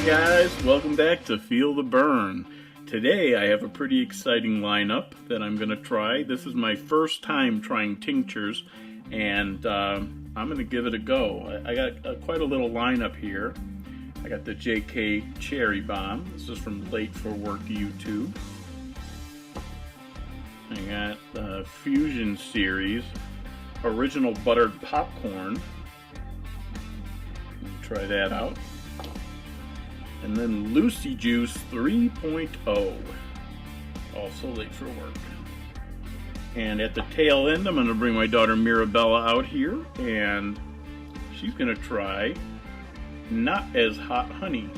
Hey guys, welcome back to Feel the Burn. Today I have a pretty exciting lineup that I'm going to try. This is my first time trying tinctures, and I'm going to give it a go. I got quite a little lineup here. I got the JK Cherry Bomb. This is from Late for Work YouTube. I got the Fusion Series Original Buttered Popcorn. Try that out. And then Luci Juice 3.0, also Late for Work. And at the tail end, I'm going to bring my daughter Mirabella out here, and she's going to try Not As Hot Honey.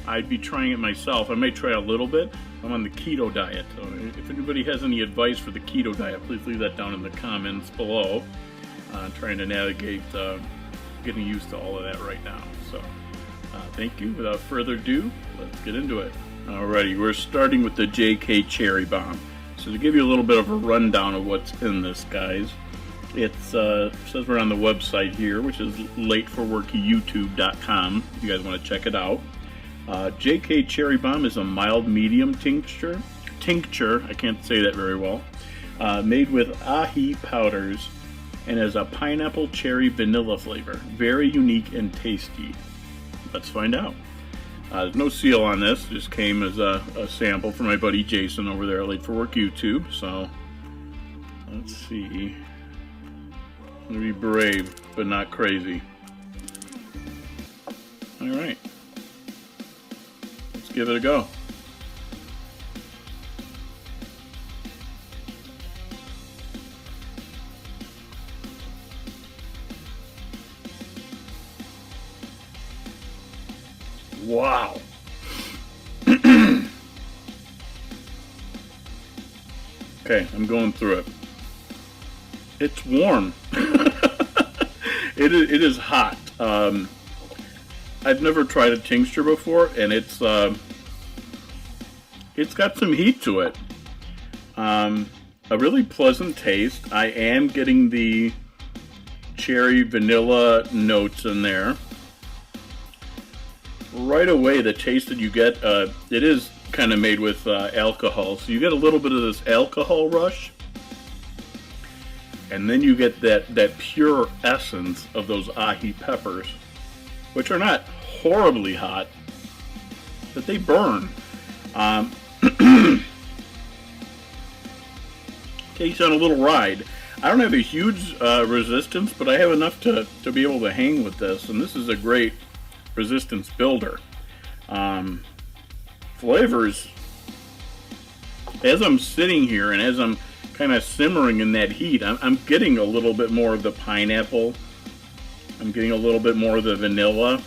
I'd be trying it myself. I may try a little bit. I'm on the keto diet, so if anybody has any advice for the keto diet, please leave that down in the comments below. I'm trying to navigate getting used to all of that right now. So thank you. Without further ado, let's get into it. Alrighty, we're starting with the JK Cherry Bomb. So to give you a little bit of a rundown of what's in this, guys, it says we're on the website here, which is lateforworkyoutube.com if you guys want to check it out. JK Cherry Bomb is a mild medium tincture, I can't say that very well, made with ahi powders, and has a pineapple cherry vanilla flavor. Very unique and tasty. Let's find out. There's no seal on this. It just came as a sample from my buddy Jason over there at Late for Work YouTube. So let's see. I'm gonna be brave, but not crazy. All right. Let's give it a go. Wow. Okay, I'm going through it. It's warm. It is hot. I've never tried a tincture before, and it's got some heat to it. A really pleasant taste. I am getting the cherry vanilla notes in there. Right away, the taste that you get, it is kind of made with alcohol, so you get a little bit of this alcohol rush, and then you get that pure essence of those ahi peppers, which are not horribly hot, but they burn. Takes on a little ride. I don't have a huge resistance, but I have enough to be able to hang with this, and this is a great resistance builder. Flavors, as I'm sitting here and as I'm kind of simmering in that heat, I'm getting a little bit more of the pineapple. I'm getting a little bit more of the vanilla,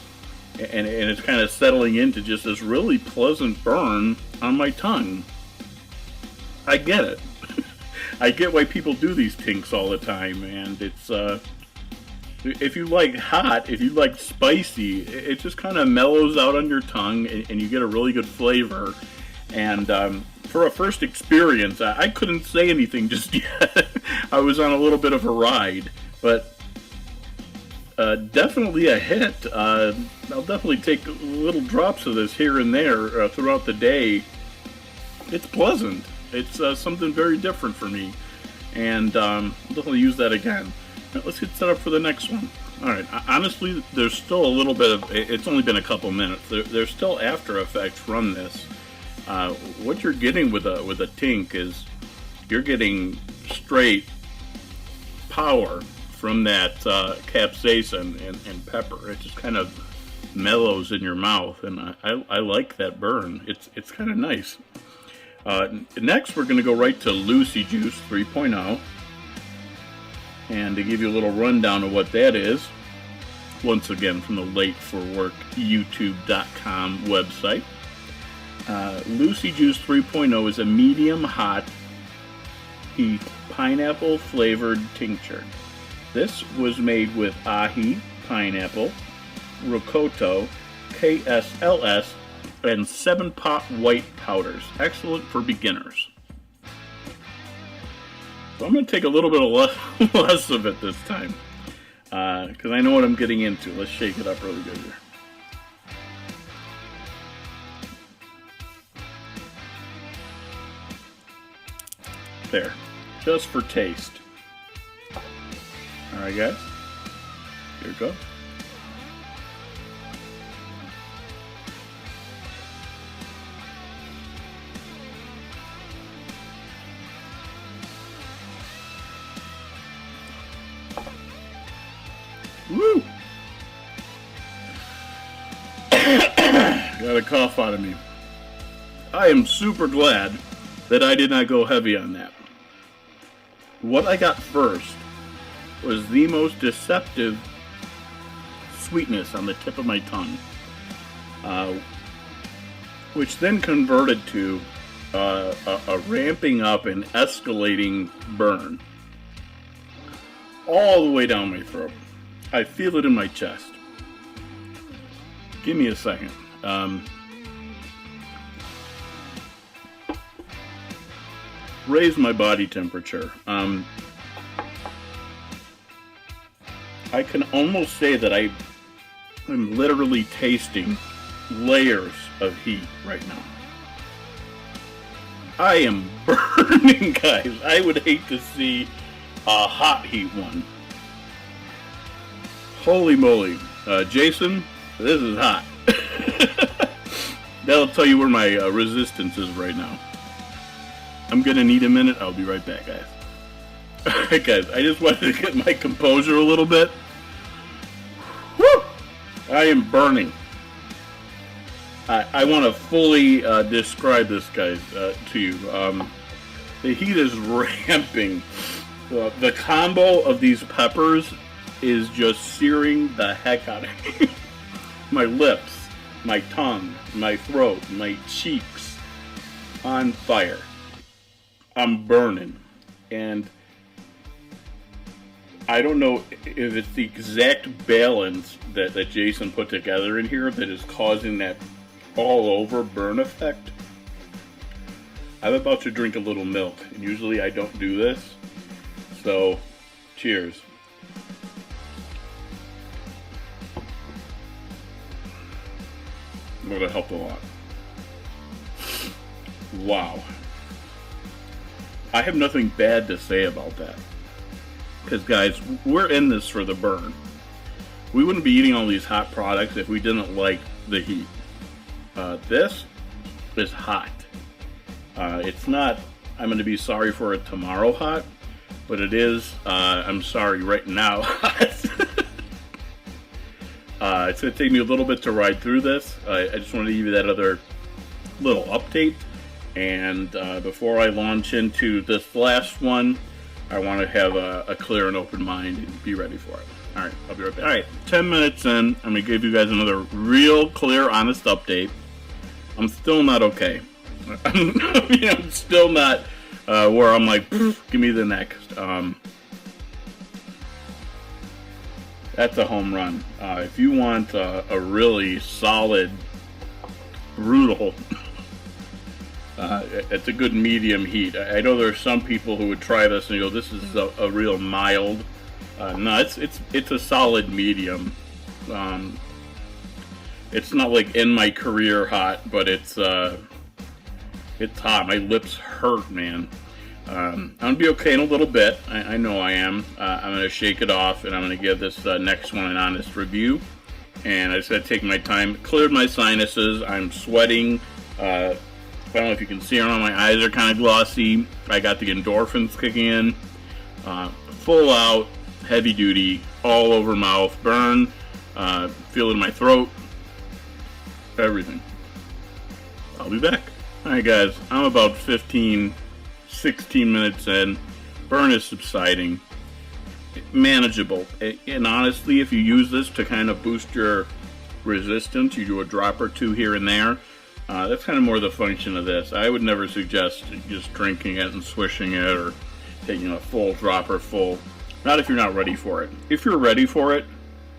and it's kind of settling into just this really pleasant burn on my tongue. I get it. I get why people do these tinks all the time, and it's if you like hot, if you like spicy, it just kind of mellows out on your tongue, and you get a really good flavor. And for a first experience, I couldn't say anything just yet. I was on a little bit of a ride, but definitely a hit. I'll definitely take little drops of this here and there throughout the day. It's pleasant. It's something very different for me, and I'll definitely use that again. Let's get set up for the next one. Alright, honestly, there's still a little bit of, it's only been a couple minutes, there's still after effects from this. What you're getting with a tink is, you're getting straight power from that capsaicin and pepper. It just kind of mellows in your mouth, and I like that burn. It's kind of nice. Next, we're going to go right to Luci Juice 3.0. And to give you a little rundown of what that is, once again from the lateforworkyoutube.com website, Luci Juice 3.0 is a medium hot heat pineapple flavored tincture. This was made with ahi, pineapple, rocoto, KSLS, and 7-pot white powders. Excellent for beginners. So I'm going to take a little bit of less of it this time. because I know what I'm getting into. Let's shake it up really good here. There, just for taste. Alright guys, here it goes. Woo! Got a cough out of me. I am super glad that I did not go heavy on that. What I got first was the most deceptive sweetness on the tip of my tongue, which then converted to a ramping up and escalating burn all the way down my throat. I feel it in my chest. Give me a second. Raise my body temperature. I can almost say that I am literally tasting layers of heat right now. I am burning, guys. I would hate to see a hot heat one. Holy moly. Jason, this is hot. That'll tell you where my resistance is right now. I'm gonna need a minute. I'll be right back, guys. Alright, guys. I just wanted to get my composure a little bit. Woo! I am burning. I want to fully describe this, guys, to you. The heat is ramping. The combo of these peppers is just searing the heck out of me. My lips, my tongue, my throat, my cheeks on fire. I'm burning. And I don't know if it's the exact balance that Jason put together in here that is causing that all over burn effect. I'm about to drink a little milk, and usually I don't do this. So, cheers. Would have helped a lot. Wow. I have nothing bad to say about that. Because, guys, we're in this for the burn. We wouldn't be eating all these hot products if we didn't like the heat. This is hot. It's not, I'm going to be sorry for it tomorrow hot, but it is, I'm sorry right now hot. It's going to take me a little bit to ride through this. I just wanted to give you that other little update. And before I launch into this last one, I want to have a clear and open mind and be ready for it. Alright, I'll be right back. Alright, 10 minutes in, I'm going to give you guys another real clear, honest update. I'm still not okay. I'm still not where I'm like, give me the next. That's a home run. If you want a really solid, brutal, it's a good medium heat. I know there's some people who would try this and go, this is a real mild. No, it's a solid medium. It's not like in my career hot, but it's hot. My lips hurt, man. I'm gonna be okay in a little bit. I know I am. I'm gonna shake it off, and I'm gonna give this next one an honest review. And I just gotta take my time. Cleared my sinuses. I'm sweating. I don't know if you can see around. My eyes are kind of glossy. I got the endorphins kicking in. Full out, heavy duty, all over mouth burn. Feel it in my throat. Everything. I'll be back. Alright guys, I'm about 16 minutes in. Burn is subsiding. Manageable. And honestly, if you use this to kind of boost your resistance, you do a drop or two here and there. That's kind of more the function of this. I would never suggest just drinking it and swishing it or taking a full drop or full. Not if you're not ready for it. If you're ready for it,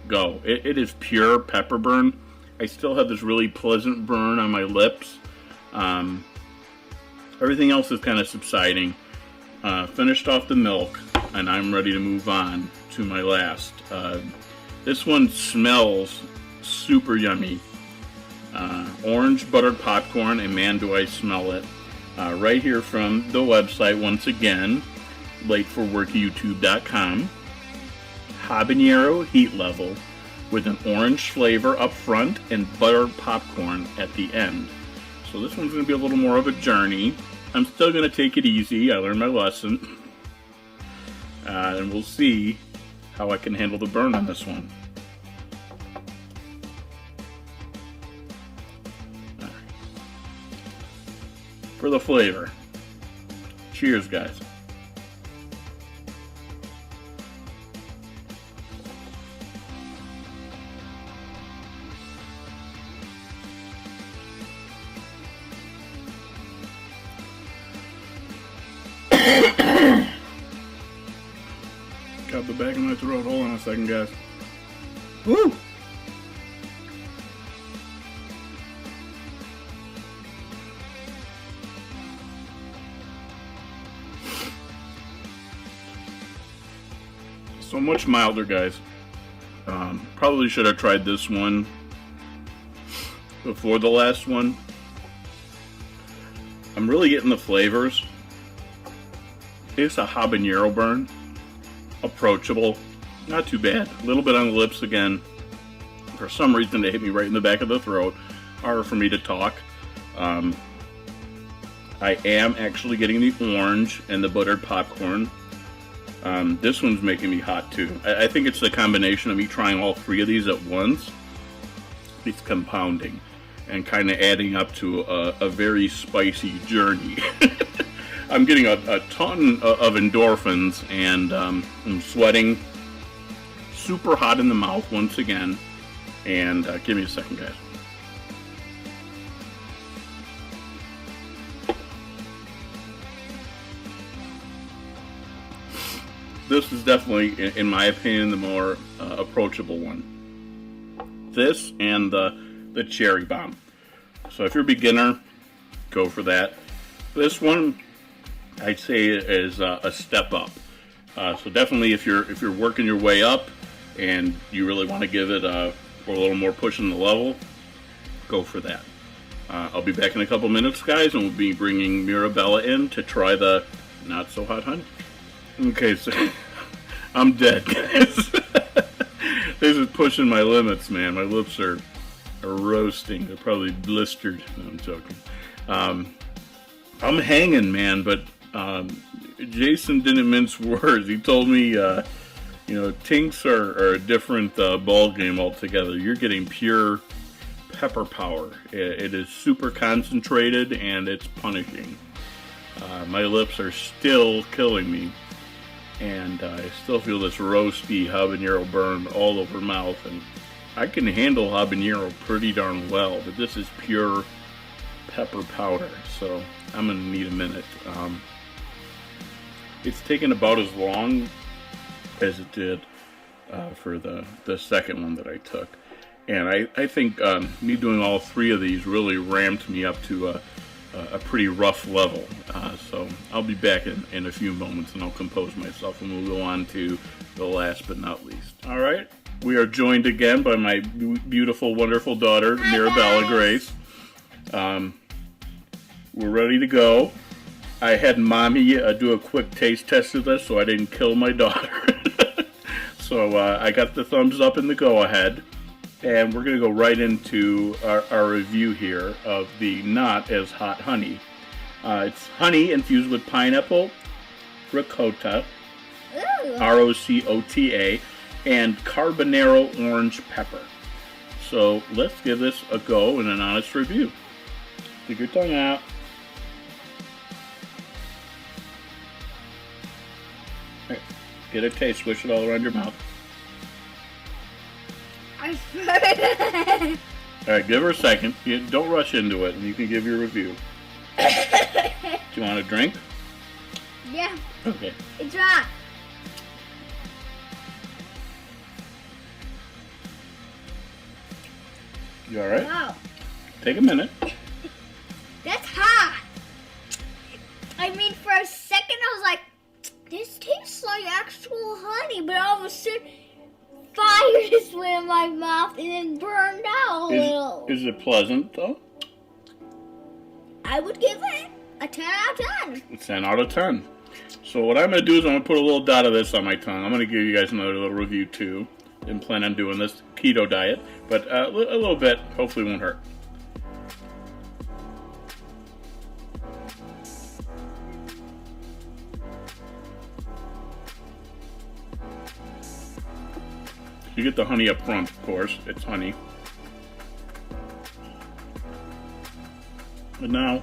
go. It is pure pepper burn. I still have this really pleasant burn on my lips. Everything else is kind of subsiding. Finished off the milk, and I'm ready to move on to my last. This one smells super yummy. Orange buttered popcorn, and man do I smell it. Right here from the website, once again, lateforworkyoutube.com. Habanero heat level with an orange flavor up front and buttered popcorn at the end. So this one's going to be a little more of a journey. I'm still going to take it easy. I learned my lesson. And we'll see how I can handle the burn on this one. For the flavor. Cheers, guys. Got the back of my throat. Hold on a second, guys. Woo! So much milder, guys. Probably should have tried this one before the last one. I'm really getting the flavors. It's a habanero burn. Approachable. Not too bad. A little bit on the lips again. For some reason, they hit me right in the back of the throat. Harder for me to talk. I am actually getting the orange and the buttered popcorn. This one's making me hot too. I think it's the combination of me trying all three of these at once. It's compounding and kind of adding up to a very spicy journey. I'm getting a ton of endorphins, and I'm sweating. Super hot in the mouth once again. And give me a second, guys. This is definitely, in my opinion, the more approachable one. This and the cherry bomb. So if you're a beginner, go for that. This one, I'd say, is a step up. So definitely, if you're working your way up and you really want to give it a little more push in the level, go for that. I'll be back in a couple minutes, guys, and we'll be bringing Mirabella in to try the not so hot honey. Okay, so I'm dead, guys. This is pushing my limits, man. My lips are roasting. They're probably blistered. No, I'm joking. I'm hanging, man, but Jason didn't mince words. He told me, tinks are a different ball game altogether. You're getting pure pepper power. It is super concentrated, and it's punishing. My lips are still killing me, and I still feel this roasty habanero burn all over mouth, and I can handle habanero pretty darn well, but this is pure pepper powder, so I'm going to need a minute. It's taken about as long as it did for the second one that I took, and I think me doing all three of these really ramped me up to a pretty rough level. So I'll be back in a few moments, and I'll compose myself, and we'll go on to the last but not least. All right, we are joined again by my beautiful, wonderful daughter, Mirabella Grace. We're ready to go. I had Mommy do a quick taste test of this, so I didn't kill my daughter. So I got the thumbs up and the go-ahead. And we're going to go right into our review here of the Not As Hot Honey. It's honey infused with pineapple, ricotta, R-O-C-O-T-A, and carbonaro orange pepper. So let's give this a go and an honest review. Stick your tongue out. Right. Get a taste, swish it all around your mouth. Alright, give her a second. Don't rush into it, and you can give your review. Do you want a drink? Yeah. Okay. It's hot. You alright? Wow. Take a minute. That's hot. I mean, for a second I was like, this tastes like actual honey, but all of a fire just went in my mouth and then burned out a little. Is it pleasant though? I would give it a 10 out of 10. It's 10 out of 10. So what I'm going to do is I'm going to put a little dot of this on my tongue. I'm going to give you guys another little review too. Didn't plan on doing this keto diet, but a little bit hopefully won't hurt. You get the honey up front, of course. It's honey. And now,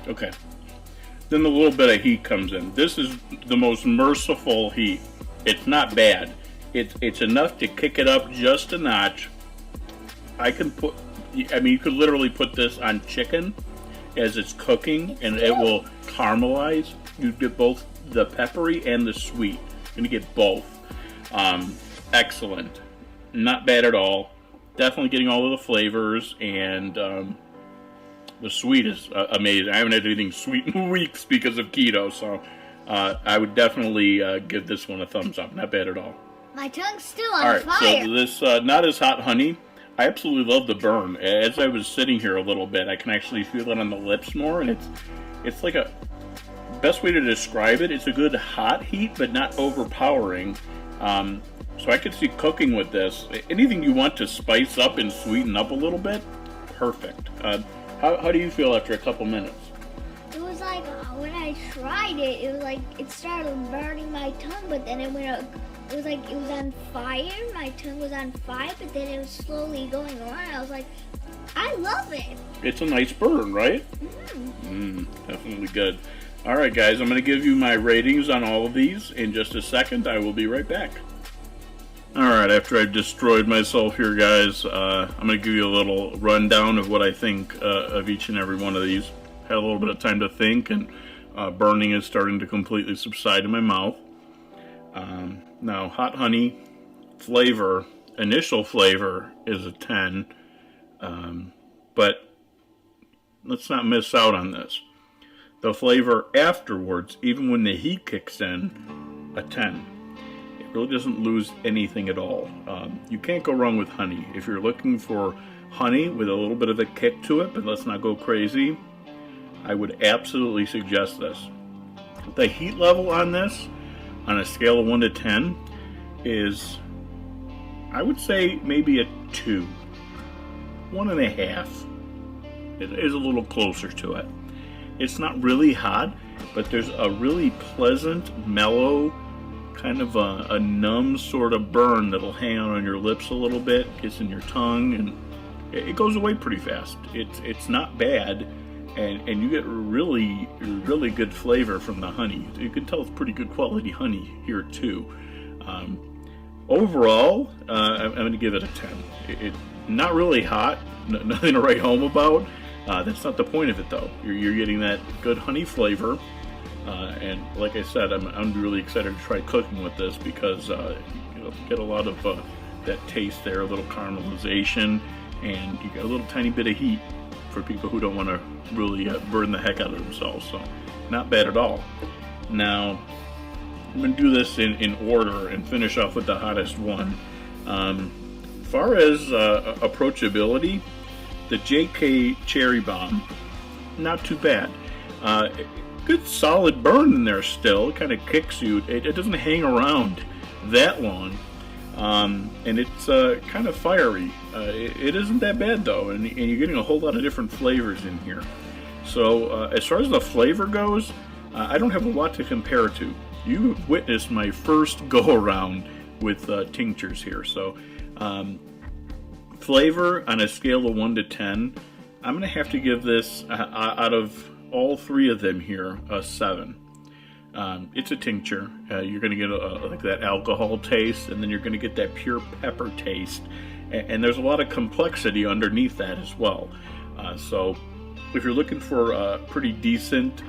okay. Then the little bit of heat comes in. This is the most merciful heat. It's not bad. It's enough to kick it up just a notch. You could literally put this on chicken as it's cooking, and it will caramelize. You get both the peppery and the sweet. You're gonna get both. Excellent. Not bad at all. Definitely getting all of the flavors, and the sweet is amazing. I haven't had anything sweet in weeks because of keto, so I would definitely give this one a thumbs up. Not bad at all. My tongue's still on fire. So this not as hot honey. I absolutely love the burn. As I was sitting here a little bit, I can actually feel it on the lips more, and it's like a best way to describe it. It's a good hot heat, but not overpowering. So I could see cooking with this. Anything you want to spice up and sweeten up a little bit, perfect. How do you feel after a couple minutes? It was like when I tried it, it was like it started burning my tongue, but then it went up. It was like it was on fire. My tongue was on fire, but then it was slowly going on. I was like, I love it. It's a nice burn, right? Definitely good. All right, guys, I'm going to give you my ratings on all of these in just a second. I will be right back. All right, after I've destroyed myself here, guys, I'm going to give you a little rundown of what I think of each and every one of these. Had a little bit of time to think, and burning is starting to completely subside in my mouth. Now, hot honey flavor, initial flavor is a 10, but let's not miss out on this. The flavor afterwards, even when the heat kicks in, a 10. It really doesn't lose anything at all. You can't go wrong with honey. If you're looking for honey with a little bit of a kick to it, but let's not go crazy, I would absolutely suggest this. The heat level on this, on a scale of 1 to 10, is, I would say, maybe a 2. 1.5. It is a little closer to it. It's not really hot, but there's a really pleasant, mellow, kind of a numb sort of burn that'll hang out on your lips a little bit, gets in your tongue, and it goes away pretty fast. It's not bad, and you get really, really good flavor from the honey. You can tell it's pretty good quality honey here too. Overall, I'm going to give it a 10. It's not really hot, nothing to write home about. That's not the point of it, though. You're getting that good honey flavor, and like I said, I'm really excited to try cooking with this because you'll get a lot of that taste there, a little caramelization, and you get a little tiny bit of heat for people who don't want to really burn the heck out of themselves. So, not bad at all. Now, I'm going to do this in order and finish off with the hottest one. As far as approachability, the JK Cherry Bomb, not too bad. Good solid burn in there still. It kind of kicks you. It doesn't hang around that long. And it's kind of fiery. It isn't that bad though, and you're getting a whole lot of different flavors in here. So as far as the flavor goes, I don't have a lot to compare to. You witnessed my first go-around with tinctures here. So flavor on a scale of 1 to 10, I'm going to have to give this, out of all three of them here, a 7. It's a tincture. You're going to get like that alcohol taste, and then you're going to get that pure pepper taste. And there's a lot of complexity underneath that as well. So if you're looking for a pretty decent,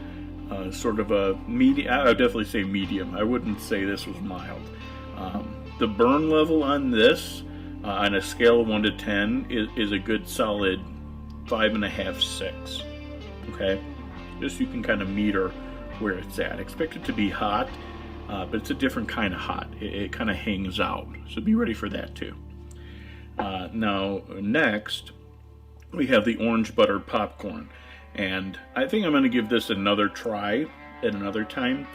sort of a medium, I would definitely say medium. I wouldn't say this was mild. The burn level on this, on a scale of 1 to 10, is a good solid 5.5, 6. Okay? Just so you can kind of meter where it's at. Expect it to be hot, but it's a different kind of hot. It kind of hangs out, so be ready for that too. Now, next, we have the orange buttered popcorn, and I think I'm going to give this another try at another time,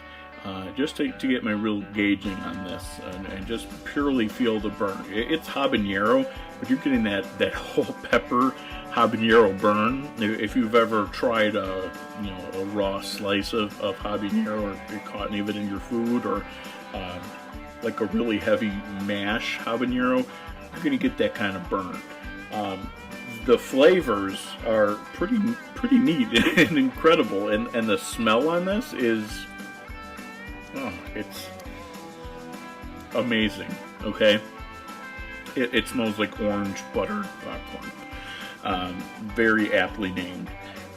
just to get my real gauging on this, and just purely feel the burn. It's habanero, but you're getting that whole pepper habanero burn. If you've ever tried a raw slice of habanero, or you caught any of it in your food, or like a really heavy mash habanero, you're going to get that kind of burn. The flavors are pretty neat and incredible, and the smell on this is, it's amazing. Okay, it smells like orange buttered popcorn. Very aptly named.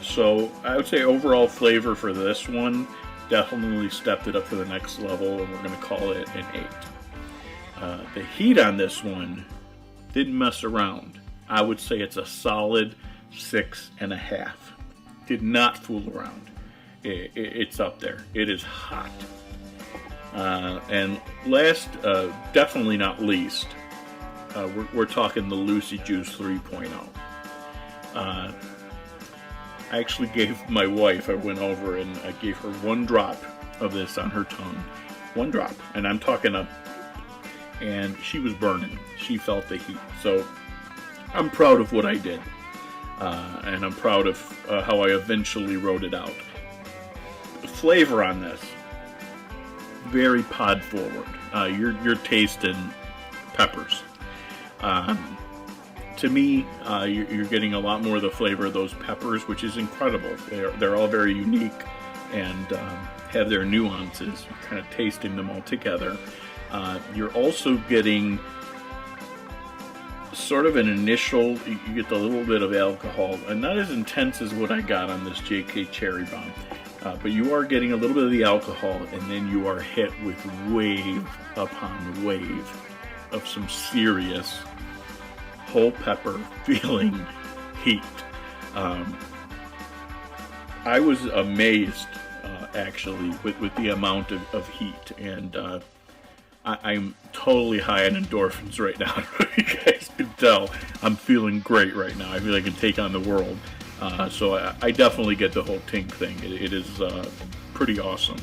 So I would say overall flavor for this one definitely stepped it up to the next level, and we're going to call it an 8. The heat on this one didn't mess around. I would say it's a solid 6.5. Did not fool around. It's up there. It is hot. And last, definitely not least, we're talking the Luci Juice 3.0. I actually gave my wife, I went over and I gave her 1 drop of this on her tongue. 1 drop. And I'm talking and she was burning. She felt the heat. So I'm proud of what I did. And I'm proud of how I eventually wrote it out. The flavor on this, very pod forward. You're tasting peppers. To me, you're getting a lot more of the flavor of those peppers, which is incredible. They're all very unique and have their nuances. You're kind of tasting them all together. You're also getting sort of an initial, you get the little bit of alcohol, and not as intense as what I got on this JK Cherry Bomb. But you are getting a little bit of the alcohol, and then you are hit with wave upon wave of some serious whole pepper feeling heat. I was amazed, actually, with the amount of heat, and I'm totally high on endorphins right now. I don't know if you guys can tell. I'm feeling great right now. I feel like I can take on the world. So I definitely get the whole Tink thing. It is pretty awesome.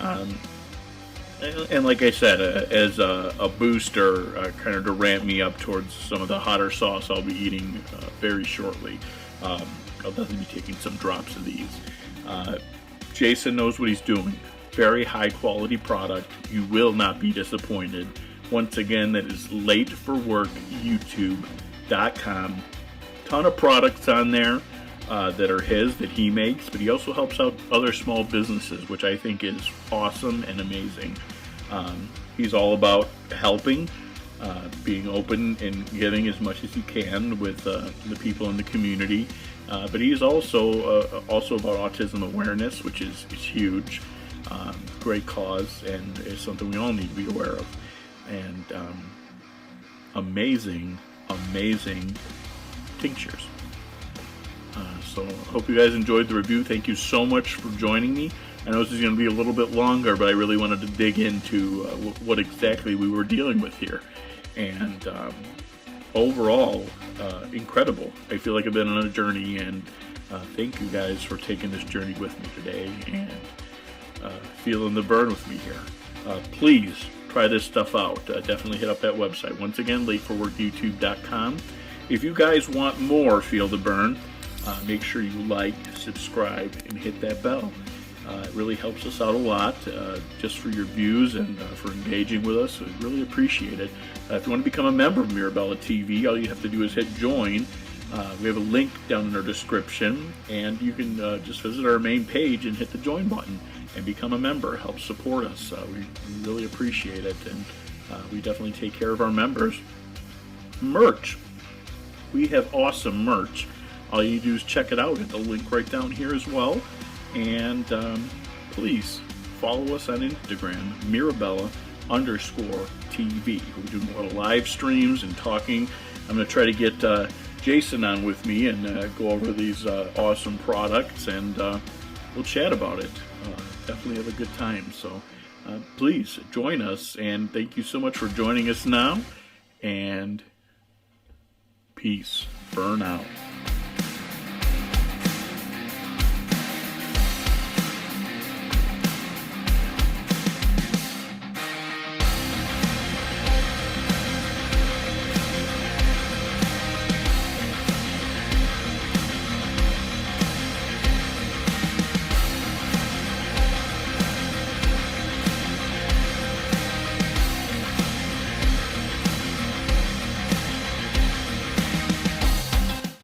And like I said, as a booster, kind of to ramp me up towards some of the hotter sauce I'll be eating very shortly, I'll definitely be taking some drops of these. Jason knows what he's doing. Very high quality product. You will not be disappointed. Once again, that is lateforworkyoutube.com. Ton of products on there that are that he makes, but he also helps out other small businesses, which I think is awesome and amazing. He's all about helping, being open and giving as much as he can with the people in the community. But he's also about autism awareness, which is huge. Great cause, and it's something we all need to be aware of. And amazing tinctures. So I hope you guys enjoyed the review. Thank you so much for joining me. I know this is going to be a little bit longer, but I really wanted to dig into what exactly we were dealing with here. And overall, incredible. I feel like I've been on a journey, and thank you guys for taking this journey with me today and feeling the burn with me here. Please try this stuff out. Definitely hit up that website. Once again, lateforworkyoutube.com. If you guys want more Feel the Burn, make sure you like, subscribe, and hit that bell. It really helps us out a lot, just for your views and for engaging with us. We really appreciate it. If you want to become a member of MirabellaTV, all you have to do is hit join. We have a link down in our description, and you can just visit our main page and hit the join button and become a member. Help support us. We really appreciate it, and we definitely take care of our members. Merch. We have awesome merch. All you do is check it out at the link right down here as well. And please follow us on Instagram, Mirabella_TV. We're doing a lot of live streams and talking. I'm going to try to get Jason on with me and go over these awesome products and we'll chat about it. Definitely have a good time. So please join us, and thank you so much for joining us now. And peace for now.